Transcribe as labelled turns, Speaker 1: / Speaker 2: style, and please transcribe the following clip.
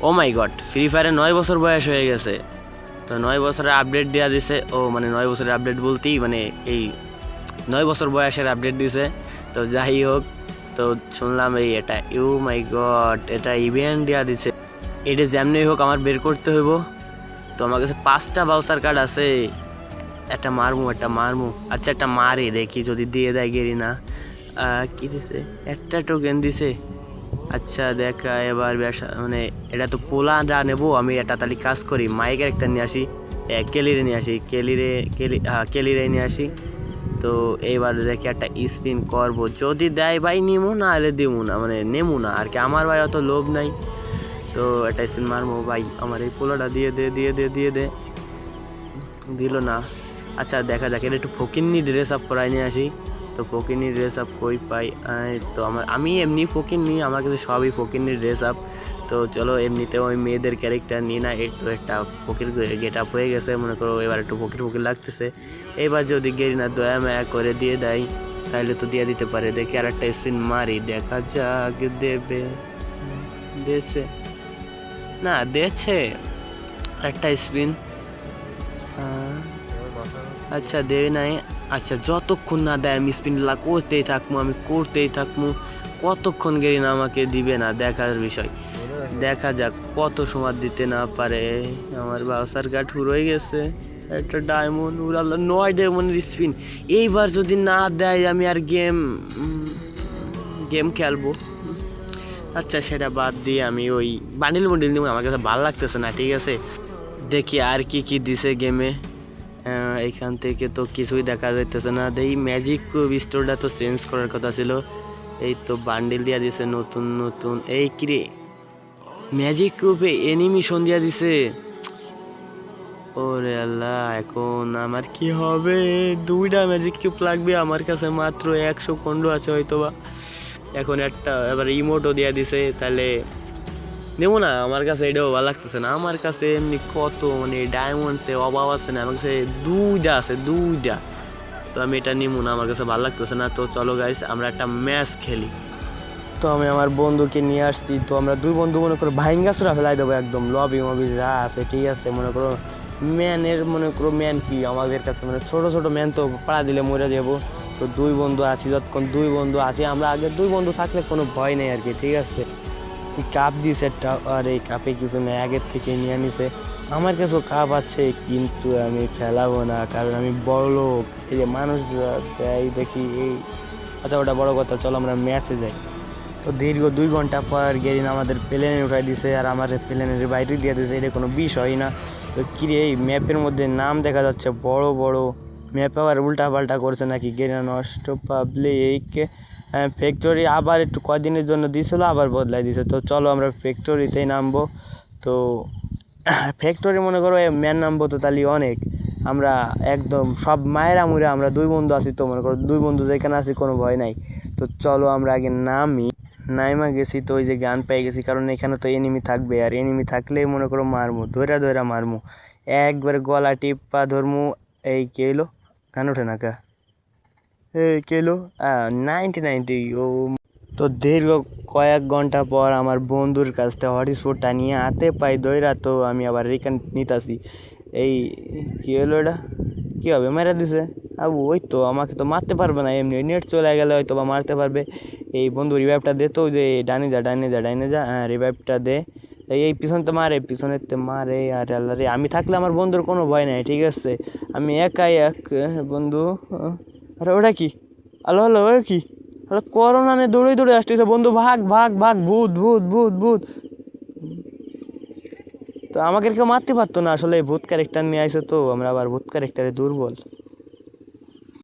Speaker 1: ও মাই god, free ফায়ারে 9 বছর বয়স হয়ে গেছে। তো 9 বছরের আপডেট দেওয়া দিছে। ও মানে 9 বছরের আপডেট বলতেই মানে এই 9 বছর বয়সের আপডেট দিছে। তো যাই হোক, তো শুনলাম এই এটা ইউ মাই গড, এটা ইভেন্ট দেওয়া দিছে। এটা যেমনি হোক আমার বের করতে হইব। তো আমার কাছে 5টা বাউসার কার্ড আছে। একটা মারমু। আচ্ছা একটা মারি দেখি যদি দিয়ে দেয় গেরি না। কি দিছে? একটা টোকেন দিছে। আচ্ছা দেখা এবার ব্যবসা মানে এটা তো পোলাটা নেবো। আমি এটা তাহলে কাজ করি, মাইকের একটা নিয়ে আসি, কেলিরে নিয়ে আসি, কেলিরে নিয়ে আসি। তো এইবার দেখি একটা স্পিন করবো, যদি দেয় ভাই নিমু, না হলে দিমু না, মানে নেমু না আর কি। আমার ভাই অত লোভ নাই। তো একটা স্পিন মারবো ভাই, আমার এই পোলাটা দিয়ে দে। দিল না। আচ্ছা দেখা যাক, এটা একটু ফকিন্নি ড্রেস আপ করাই নিয়ে আসি। তো ফকিন্নি ড্রেস আপ কই পাই? তো আমি এমনি ফকিন্নি, আমার কাছে সবই ফকিন্নি ড্রেস আপ। তো চলো এমনিতেও ওই মেয়েদের ক্যারেক্টার নিয়ে না, একটু একটা ফকির গেট আপ হয়ে গেছে মনে করো, এবার একটু ফকির লাগতেছে। এবার যদি গেরি না দয়া মায়া করে দিয়ে দেয় তাহলে তো দিয়ে দিতে পারে। দেখি আর একটা স্পিন মারি, দেখা যাক দেবে। দিয়েছে না, দিয়েছে একটা স্পিন। আচ্ছা দেবে নাই। আচ্ছা যতক্ষণ না দেয় আমি স্পিনলা করতেই থাকবো। কতক্ষণ গেরি না আমাকে দিবে না, দেখার বিষয়। দেখা যাক কত সময় দিতে না পারে। আমার বাউসার কার্ড হয়ে গেছে। একটা ডায়মন্ড উড়ালো, 9 ডায়মন্ডের স্পিন। এইবার যদি না দেয় আমি আর গেম খেলবো। আচ্ছা সেটা বাদ দিয়ে আমি ওই বান্ডিল দিব, আমার কাছে ভালো লাগতেছে না। ঠিক আছে দেখি আর কি দিছে গেমে। এইখান থেকে তো কিছুই দেখা যাইতেছে না। এই ম্যাজিক স্টোরটা তো চেঞ্জ করার কথা ছিল। এই তো বান্ডিল দিয়া দিছে নতুন। এই কিরে, ম্যাজিক কিউবে এনিমিশন দিয়া দিছে। ওরে আল্লাহ, এখন আমার কি হবে? 2টা ম্যাজিক কিউব লাগবে, আমার কাছে মাত্র 100 কন্ডো আছে হয়তোবা। এখন একটা এবার ইমোটও দিয়া দিছে, তাহলে নেবো না। আমার কাছে এটাও ভালো লাগতেছে না। আমার কাছে এমনি কত মানে ডায়মন্ডে অভাব আছে না, আমার কাছে 2টা আছে 2টা। তো আমি এটা নিবো না, আমার কাছে ভালো লাগতেছে না। তো চলো গাইস আমরা একটা ম্যাচ খেলি। তো আমি আমার বন্ধুকে নিয়ে আসছি। তো আমরা 2 বন্ধু মনে করো ভাইঙ্গাসরা ফেলাই দেবো একদম, লবি যা আছে। ঠিক আছে মনে করো ম্যান কি আমাদের কাছে মানে ছোট ম্যান তো পাড়া দিলে মরে যাবো। তো 2 বন্ধু আছি, যতক্ষণ 2 বন্ধু আছি আমরা, আগে 2 বন্ধু থাকলে কোনো ভয় নেই আর কি। ঠিক আছে কাপ দিয়েছে একটা, আর এই কাপে কিছু নেই, আগের থেকে নিয়ে নিছে। আমার কাছেও কাপ আছে কিন্তু আমি ফেলাবো না, কারণ আমি বড় লোক। এই যে মানুষ দেয় দেখি এই। আচ্ছা ওটা বড় কথা, চলো আমরা ম্যাচে যাই। তো দীর্ঘ 2 ঘন্টা পর গেরিন আমাদের প্লেনে উঠাই দিছে, আর আমার প্লেনের বাইরে দিয়ে দিয়েছে, এটা কোনো বিষয় না। তো কিরে এই ম্যাপের মধ্যে নাম দেখা যাচ্ছে বড়। ম্যাপ আবার উল্টা পাল্টা করছে নাকি? গেরিনা নষ্ট পাবলিক ফ্যাক্টরি আবার একটু কদিনের জন্য দিয়েছিল, আবার বদলাই দিয়েছে। তো চলো আমরা ফ্যাক্টরিতেই নামবো। তো ফ্যাক্টরি মনে করো ম্যান নামবো, তো তাহলে অনেক আমরা একদম সব মায়েরা মুড়ে আমরা 2 বন্ধু আছি। তো মনে করো 2 বন্ধু যেখানে আছি কোনো ভয় নাই। তো চলো আমরা আগে নাইমা গেছি। তো ওই যে গান পেয়ে গেছি, কারণ এখানে তো এনিমি থাকবে, আর এনিমি থাকলেই মনে করো মারমু, ধরা মারমু, একবারে গলা টিপা ধরমু। এই কে এলো? গান ওঠে না কা? এই কে এলো? 90 ও। তো দীর্ঘ কয়েক ঘন্টা পর আমার বন্ধুর কাছ থেকে হটস্পটটা নিয়ে হাতে পাই দইরা। তো আমি আবার রিটার্ন নিতাছি। এই কী হলো এটা? কী হবে, মেরে দিছে আবু। ওই তো আমাকে তো মারতে পারবে না, এমনি নেট চলে গেলে হয়তো বা মারতে পারবে। এই বন্ধু রিভাইভটা দে তো, যে ডাইনে যা হ্যাঁ রিভাইভটা দে। এই পিছন তো মারে, পিছনের তো মারে। আর আল্লাহ রে, আমি থাকলে আমার বন্ধুর কোনো ভয় নাই। ঠিক আছে আমি একাই বন্ধু। আরে ওটা কি? হ্যালো ওই কি? আরে করোনা নে দৌড়ে আসতেছে বন্ধু, ভাগ ভূত। তো আমাকে কেউ মারতে পারতো না আসলে, ভূত ক্যারেক্টার নিয়ে আসে, তো আমরা আবার ভূত ক্যারেক্টারে দুর্বল।